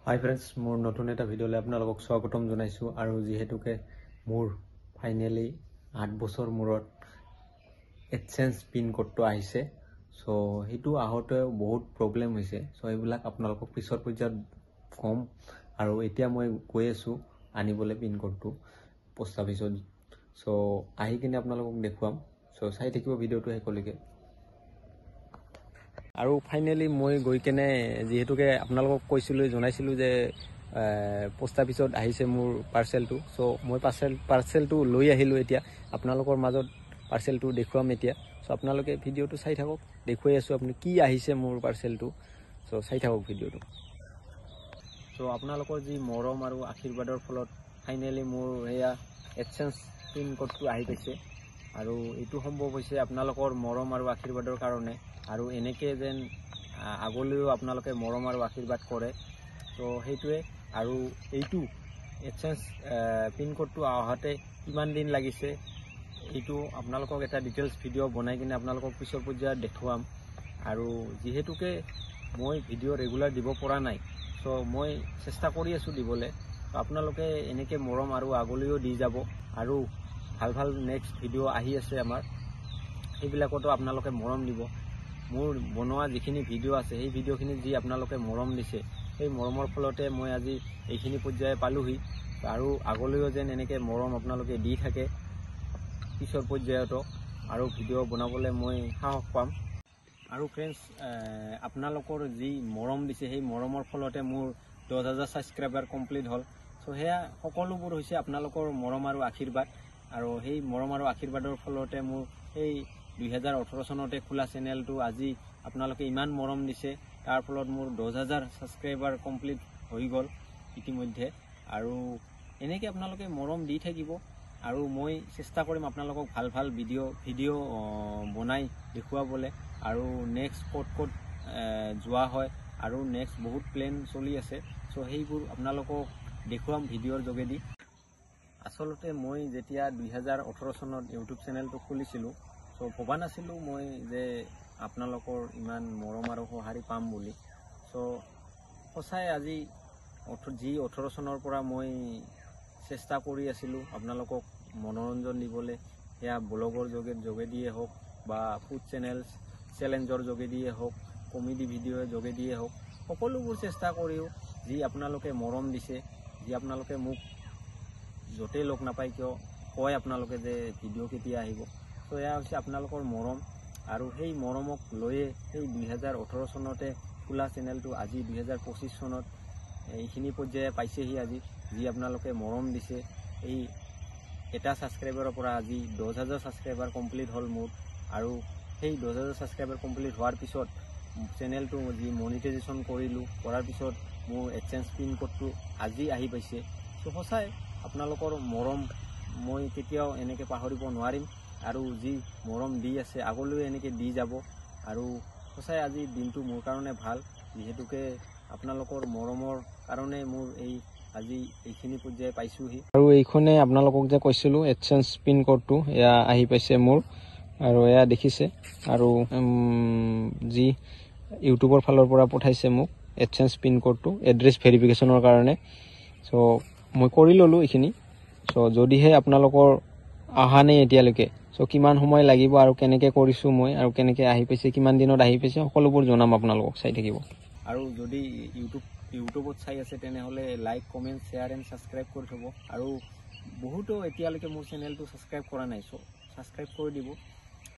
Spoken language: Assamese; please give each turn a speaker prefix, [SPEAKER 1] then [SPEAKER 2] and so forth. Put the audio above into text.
[SPEAKER 1] হাই ফ্ৰেণ্ডছ, মোৰ নতুন এটা ভিডিঅ'লৈ আপোনালোকক স্বাগতম জনাইছোঁ। আৰু যিহেতুকে মোৰ ফাইনেলি 8 বছৰ মূৰত এডচেঞ্চ পিন কোডটো আহিছে, চ' সেইটো আহোঁতেও বহুত প্ৰব্লেম হৈছে। চ' এইবিলাক আপোনালোকক পিছৰ পৰ্যায়ত ক'ম। আৰু এতিয়া মই গৈ আছোঁ আনিবলৈ পিন কোডটো পোষ্ট অফিচত। চ' আহি কিনে আপোনালোকক দেখুৱাম। চ' চাই থাকিব ভিডিঅ'টো শেষলৈকে। আৰু ফাইনেলি মই গৈ কেনে যিহেতুকে আপোনালোকক জনাইছিলোঁ যে পোষ্ট অফিচত আহিছে মোৰ পাৰ্চেলটো। চ' মই পাৰ্চেলটো লৈ আহিলোঁ। এতিয়া আপোনালোকৰ মাজত পাৰ্চেলটো দেখুৱাম এতিয়া। চ' আপোনালোকে ভিডিঅ'টো চাই থাকক, দেখুৱাই আছোঁ আপুনি কি আহিছে মোৰ পাৰ্চেলটো। চ' চাই থাকক ভিডিঅ'টো। চ' আপোনালোকৰ যি মৰম আৰু আশীৰ্বাদৰ ফলত ফাইনেলি মোৰ এয়া এডচেঞ্চ পিন কোডটো আহি পাইছে। আৰু এইটো সম্ভৱ হৈছে আপোনালোকৰ মৰম আৰু আশীৰ্বাদৰ কাৰণে। আৰু এনেকৈ যেন আগলৈও আপোনালোকে মৰম আৰু আশীৰ্বাদ কৰে। চ' সেইটোৱে। আৰু এইটো এডচেঞ্চ পিন কোডটো অহাতে কিমান দিন লাগিছে এইটো আপোনালোকক এটা ডিটেইলছ ভিডিঅ' বনাই কিনে আপোনালোকক পিছৰ পৰ্যায়ত দেখুৱাম। আৰু যিহেতুকে মই ভিডিঅ' ৰেগুলাৰ দিব পৰা নাই, চ' মই চেষ্টা কৰি আছোঁ দিবলৈ। আপোনালোকে এনেকৈ মৰম আৰু আগলৈও দি যাব। আৰু ভাল ভাল নেক্সট ভিডিঅ' আহি আছে আমাৰ, সেইবিলাকতো আপোনালোকে মৰম দিব। মোৰ বনোৱা যিখিনি ভিডিঅ' আছে সেই ভিডিঅ'খিনিত যি আপোনালোকে মৰম দিছে, সেই মৰমৰ ফলতে মই আজি এইখিনি পৰ্যায়ে পালোহি। আৰু আগলৈও যেন এনেকৈ মৰম আপোনালোকে দি থাকে পিছৰ পৰ্যায়তো, আৰু ভিডিঅ' বনাবলৈ মই সাহস পাম। আৰু ফ্ৰেণ্ডছ, আপোনালোকৰ যি মৰম দিছে সেই মৰমৰ ফলতে মোৰ 10,000 ছাবস্ক্ৰাইবাৰ কমপ্লিট হ'ল। চ' সেয়া সকলোবোৰ হৈছে আপোনালোকৰ মৰম আৰু আশীৰ্বাদ। আৰু সেই মৰম আৰু আশীৰ্বাদৰ ফলতে মোৰ সেই 2018 চনতে খোলা চেনেলটো আজি আপোনালোকে ইমান মৰম দিছে, তাৰ ফলত মোৰ 10,000 ছাবস্ক্ৰাইবাৰ কমপ্লিট হৈ গ'ল ইতিমধ্যে। আৰু এনেকৈ আপোনালোকে মৰম দি থাকিব। আৰু মই চেষ্টা কৰিম আপোনালোকক ভাল ভাল ভিডিঅ' বনাই দেখুৱাবলৈ। আৰু নেক্সট ক'ত যোৱা হয়, আৰু নেক্সট বহুত প্লেন চলি আছে। চ' সেইবোৰ আপোনালোকক দেখুৱাম ভিডিঅ'ৰ যোগেদি। আচলতে মই যেতিয়া 2018 চনত ইউটিউব চেনেলটো খুলিছিলোঁ, চ' ভবা নাছিলোঁ মই যে আপোনালোকৰ ইমান মৰম আৰু সঁহাৰি পাম বুলি। চ' সঁচাই আজি 18 চনৰ পৰা মই চেষ্টা কৰি আছিলোঁ আপোনালোকক মনোৰঞ্জন দিবলৈ। সেয়া ব্লগৰ যোগেদিয়ে হওক, বা ফুড চেলেঞ্জৰ যোগেদিয়ে হওক, কমেডি ভিডিঅ'ৰ যোগেদিয়ে হওক, সকলোবোৰ চেষ্টা কৰিও যি আপোনালোকে মৰম দিছে, যি আপোনালোকে মোক য'তেই লগ নাপায় কিয় কয় আপোনালোকে যে ভিডিঅ' কেতিয়া আহিব। চ' এয়া হৈছে আপোনালোকৰ মৰম। আৰু সেই মৰমক লৈয়ে সেই 2018 চনতে খোলা চেনেলটো আজি 2025 চনত এইখিনি পৰ্যায়ে পাইছেহি। আজি যি আপোনালোকে মৰম দিছে, এই এটা ছাবস্ক্ৰাইবাৰৰ পৰা আজি 10,000 ছাবস্ক্ৰাইবাৰ কমপ্লিট হ'ল মোৰ। আৰু সেই 10,000 ছাবস্ক্ৰাইবাৰ কমপ্লিট হোৱাৰ পিছত চেনেলটো যি মনিটাইজেশ্যন কৰাৰ পিছত মোৰ এডচেঞ্চ পিন কোডটো আজি আহি পাইছে। চ' সঁচাই আপোনালোকৰ মৰম মই কেতিয়াও এনেকৈ পাহৰিব নোৱাৰিম। আৰু যি মৰম দি আছে আগলৈও এনেকৈ দি যাব। আৰু সঁচাই আজি দিনটো মোৰ কাৰণে ভাল, যিহেতুকে আপোনালোকৰ মৰমৰ কাৰণে মোৰ আজি এইখিনি পৰ্যায়ে পাইছোঁহি। আৰু এইখনে আপোনালোকক যে কৈছিলোঁ এডচেঞ্চ পিন কোডটো, এয়া আহি পাইছে মোৰ। আৰু এয়া দেখিছে। আৰু যি ইউটিউবৰ ফালৰ পৰা পঠাইছে মোক এডচেঞ্চ পিন কোডটো এড্ৰেছ ভেৰিফিকেশ্যনৰ কাৰণে। চ' মই কৰি ল'লোঁ এইখিনি। চ' যদিহে আপোনালোকৰ অহা নাই এতিয়ালৈকে, চ' কিমান সময় লাগিব আৰু কেনেকৈ কৰিছোঁ মই, আৰু কেনেকৈ আহি পাইছে, কিমান দিনত আহি পাইছে, সকলোবোৰ জনাম আপোনালোকক। চাই থাকিব। আৰু যদি ইউটিউবত চাই আছে তেনেহ'লে like, comment, share and subscribe কৰি থ'ব। আৰু বহুতো এতিয়ালৈকে মোৰ চেনেলটো ছাবস্ক্ৰাইব কৰা নাই, চ' ছাবস্ক্ৰাইব কৰি দিব।